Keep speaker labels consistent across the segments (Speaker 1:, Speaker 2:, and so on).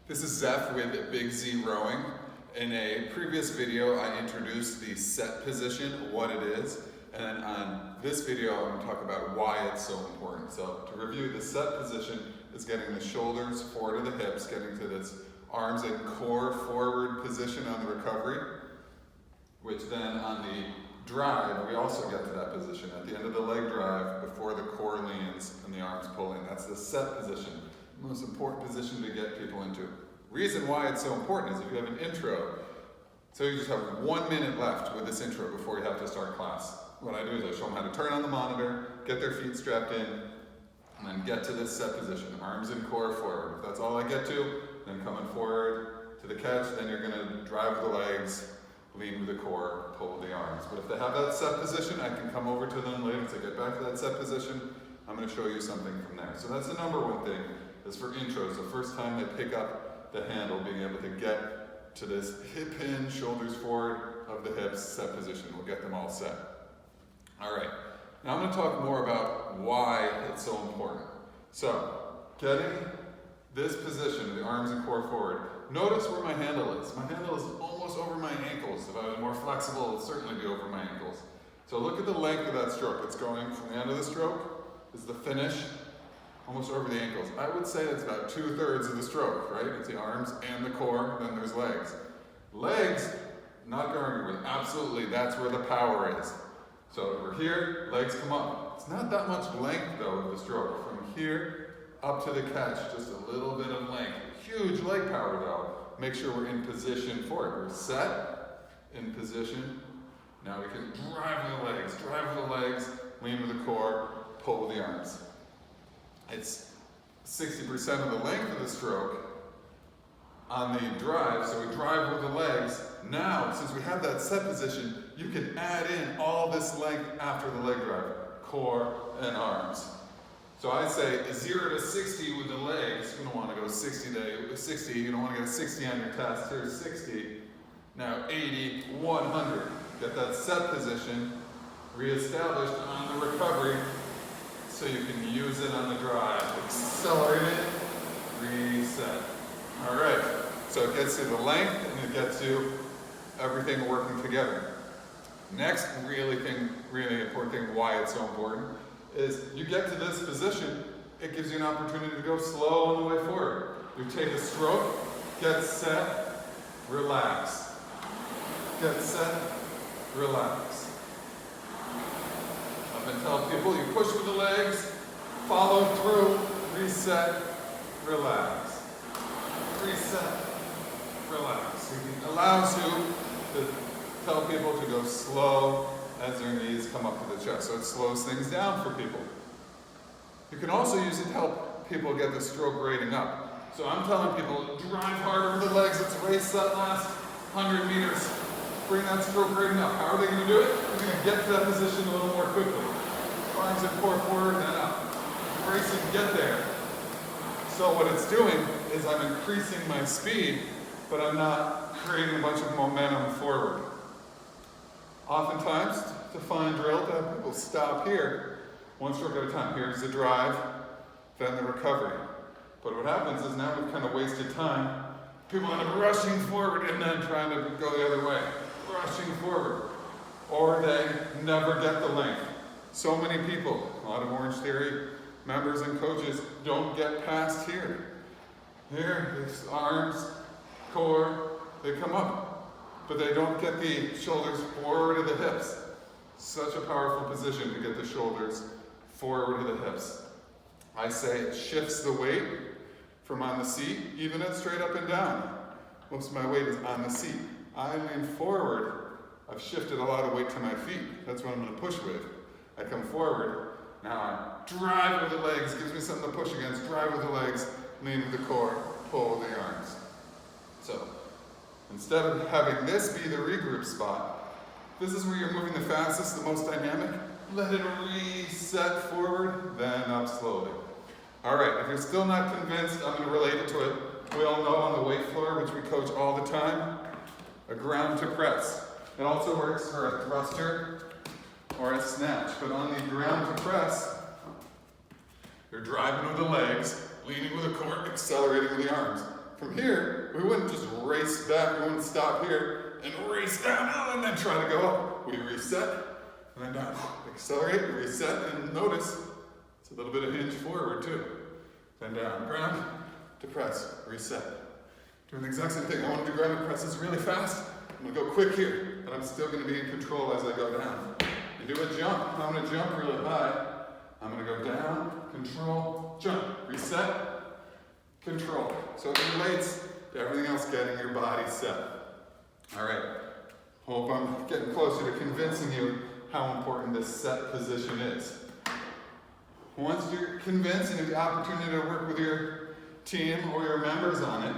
Speaker 1: This is Zeph with Big Z Rowing. In a previous video, I introduced the set position, what it is, and then on this video, I'm going to talk about why it's so important. So to review, the set position is getting the shoulders forward to the hips, getting to this arms and core forward position on the recovery, which then on the drive, we also get to that position at the end of the leg drive before the core leans and the arms pull in. That's the set position. Most important position to get people into. Reason why it's so important is if you have an intro, so you just have 1 minute left with this intro before you have to start class. What I do is I show them how to turn on the monitor, get their feet strapped in, and then get to this set position, arms and core forward. If that's all I get to, then coming forward to the catch, then you're gonna drive the legs, lean with the core, pull the arms. But if they have that set position, I can come over to them later to get back to that set position. I'm gonna show you something from there. So that's the number one thing. Is for intros, the first time they pick up the handle, being able to get to this hip hinge, shoulders forward of the hips, set position. We'll get them all set. All right, now I'm going to talk more about why it's so important. So, getting this position, the arms and core forward. Notice where my handle is. My handle is almost over my ankles. If I was more flexible, it would certainly be over my ankles. So look at the length of that stroke. It's going from the end of the stroke, is the finish, almost over the ankles. I would say it's about 2/3 of the stroke, right? It's the arms and the core, then there's legs. Legs, not going with, absolutely, that's where the power is. So we're here, legs come up. It's not that much length though of the stroke. From here up to the catch, just a little bit of length. Huge leg power though. Make sure we're in position for it. We're set, in position. Now we can drive with the legs, lean with the core, pull with the arms. It's 60% of the length of the stroke on the drive, so we drive with the legs. Now, since we have that set position, you can add in all this length after the leg drive, core and arms. So I say 0 to 60 with the legs. You don't want to go 60, you don't want to get 60 on your test. Here's 60, now 80, 100. Get that set position reestablished on the recovery, so you can use it on the drive. Accelerate it, reset. All right, so it gets you the length and it gets you everything working together. Next really important thing, why it's so important, is you get to this position, it gives you an opportunity to go slow on the way forward. You take a stroke, get set, relax. Get set, relax. And tell people you push with the legs, follow through, reset, relax. Reset, relax. It allows you to tell people to go slow as their knees come up to the chest. So it slows things down for people. You can also use it to help people get the stroke rating up. So I'm telling people, drive harder with the legs. Let's race that last 100 meters. Bring that stroke rating up. How are they going to do it? They're going to get to that position a little more quickly. Arms and core forward and then up. Brace and get there. So what it's doing is I'm increasing my speed, but I'm not creating a bunch of momentum forward. Oftentimes, to find drill, to have people stop here, one stroke at a time. Here's the drive, then the recovery. But what happens is now we've kind of wasted time. People end up rushing forward and then trying to go the other way. Rushing forward. Or they never get the length. So many people, a lot of Orange Theory members and coaches don't get past here. Here, these arms, core, they come up, but they don't get the shoulders forward to the hips. Such a powerful position to get the shoulders forward to the hips. I say it shifts the weight from on the seat, even at straight up and down. Most of my weight is on the seat. I lean forward. I've shifted a lot of weight to my feet. That's what I'm going to push with. I come forward, now I drive with the legs, gives me something to push against, drive with the legs, lean with the core, pull with the arms. So, instead of having this be the regroup spot, this is where you're moving the fastest, the most dynamic. Let it reset forward, then up slowly. All right, if you're still not convinced, I'm going to relate it to it. We all know on the weight floor, which we coach all the time, a ground to press. It also works for a thruster or a snatch, but on the ground to press, you're driving with the legs, leaning with the core, accelerating with the arms. from here, we wouldn't just race back, we wouldn't stop here and race down and then try to go up. We reset and then down. Accelerate, reset, and notice it's a little bit of hinge forward too. Then down, ground to press, reset. Doing the exact same thing. I want to do ground and presses really fast. I'm gonna go quick here, but I'm still gonna be in control as I go down. And do a jump. I'm gonna jump really high. I'm gonna go down, control, jump, reset, control. So it relates to everything else getting your body set. All right, hope I'm getting closer to convincing you how important this set position is. Once you're convinced and you have the opportunity to work with your team or your members on it,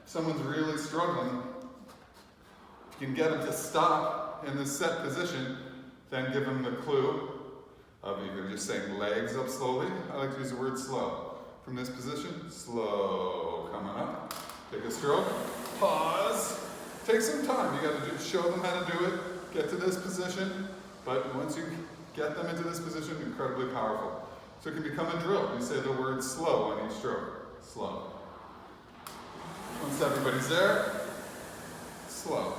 Speaker 1: if someone's really struggling, if you can get them to stop in this set position, then give them the clue of either just saying legs up slowly. I like to use the word slow. From this position, slow, coming up. Take a stroke, pause. Take some time. You got to show them how to do it. Get to this position. But once you get them into this position, incredibly powerful. So it can become a drill. You say the word slow on each stroke. Slow. Once everybody's there, slow.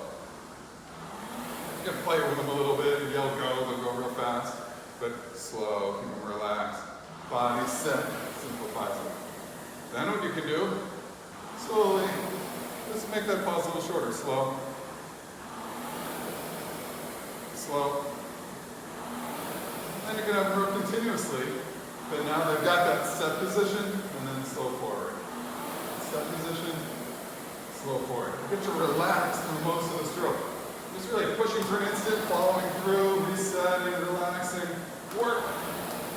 Speaker 1: You can play with them a little bit and yell go, they'll go real fast. But slow, keep them relaxed. Body set, simplifies it. Then what you can do, slowly, just make that pause a little shorter. Slow. Slow. And you can have them row continuously, but now they've got that set position, and then slow forward. Set position, slow forward. Get to relax through most of the stroke. Just really pushing for an instant, following through, resetting, relaxing, work,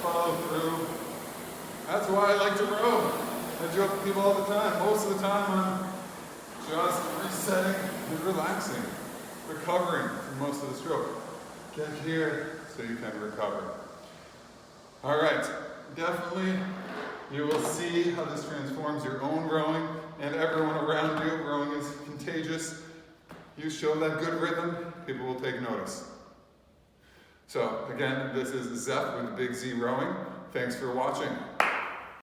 Speaker 1: follow through. That's why I like to row. I joke with people all the time. Most of the time I'm just resetting and relaxing, recovering from most of the stroke. Get here so you can recover. All right, definitely you will see how this transforms your own rowing and everyone around you. Rowing is contagious. You show that good rhythm, people will take notice. So again, this is Zeph with Big Z Rowing. Thanks for watching.